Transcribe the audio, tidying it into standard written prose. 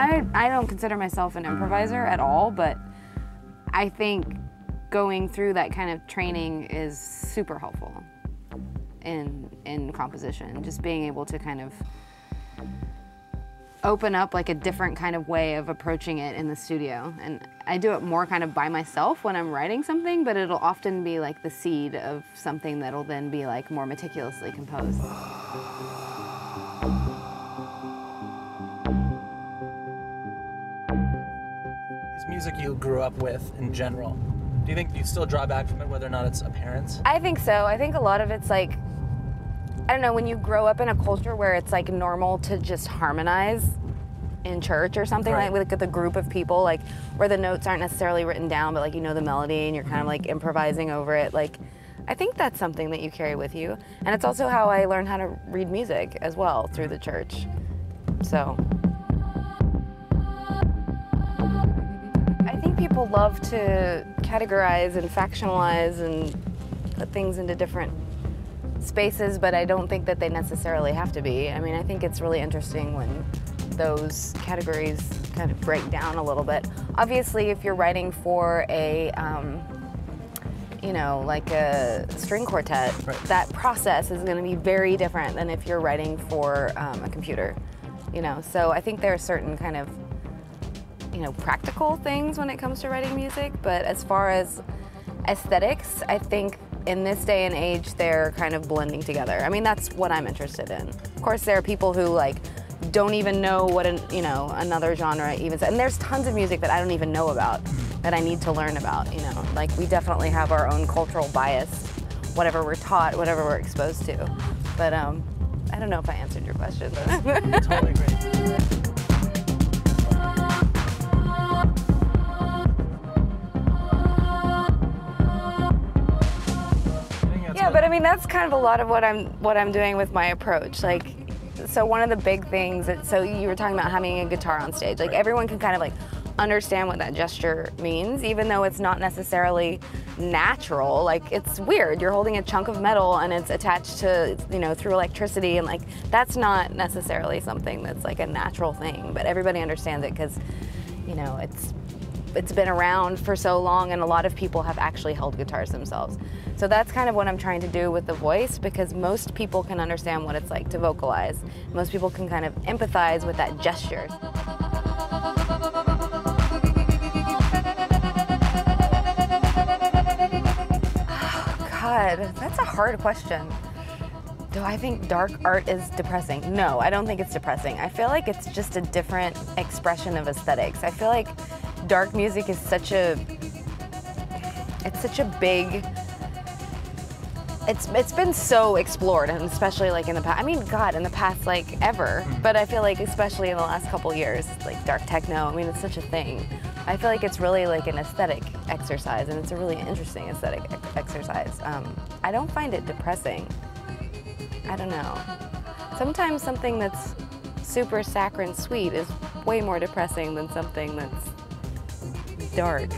I don't consider myself an improviser at all, but I think going through that kind of training is super helpful in composition. Just being able to kind of open up like a different kind of way of approaching it in the studio. And I do it more kind of by myself when I'm writing something, but it'll often be like the seed of something that'll then be like more meticulously composed. Is music you grew up with in general, do you think you still draw back from it, whether or not it's apparent? I think so. I think a lot of it's like, I don't know, when you grow up in a culture where it's like normal to just harmonize in church or something, right, like with a group of people, like where the notes aren't necessarily written down, but like you know the melody and you're kind of like improvising over it. Like, I think that's something that you carry with you. And it's also how I learned how to read music as well, through the church. So I think people love to categorize and factionalize and put things into different spaces, but I don't think that they necessarily have to be. I mean, I think it's really interesting when those categories kind of break down a little bit. Obviously, if you're writing for a, you know, like a string quartet, right, that process is going to be very different than if you're writing for a computer, you know. So I think there are certain kind of, you know, practical things when it comes to writing music, but as far as aesthetics, I think in this day and age, they're kind of blending together. I mean, that's what I'm interested in. Of course, there are people who like don't even know what another genre even says. And there's tons of music that I don't even know about that I need to learn about, you know. Like, we definitely have our own cultural bias, whatever we're taught, whatever we're exposed to. But I don't know if I answered your question. Totally agree. Yeah, but I mean, that's kind of a lot of what I'm doing with my approach. Like, so one of the big things so you were talking about having a guitar on stage. Like, everyone can kind of like understand what that gesture means, even though it's not necessarily natural. Like, it's weird. You're holding a chunk of metal and it's attached to, you know, through electricity, and like, that's not necessarily something that's like a natural thing, but everybody understands it because, you know, it's been around for so long, and a lot of people have actually held guitars themselves. So that's kind of what I'm trying to do with the voice, because most people can understand what it's like to vocalize. Most people can kind of empathize with that gesture. Oh, God, that's a hard question. Do I think dark art is depressing? No, I don't think it's depressing. I feel like it's just a different expression of aesthetics. I feel like dark music is such a big, it's been so explored, and especially like in the past, I mean, God, in the past like ever, but I feel like especially in the last couple years, like dark techno, I mean, it's such a thing. I feel like it's really like an aesthetic exercise, and it's a really interesting aesthetic exercise. I don't find it depressing. I don't know. Sometimes something that's super saccharine sweet is way more depressing than something that's dark.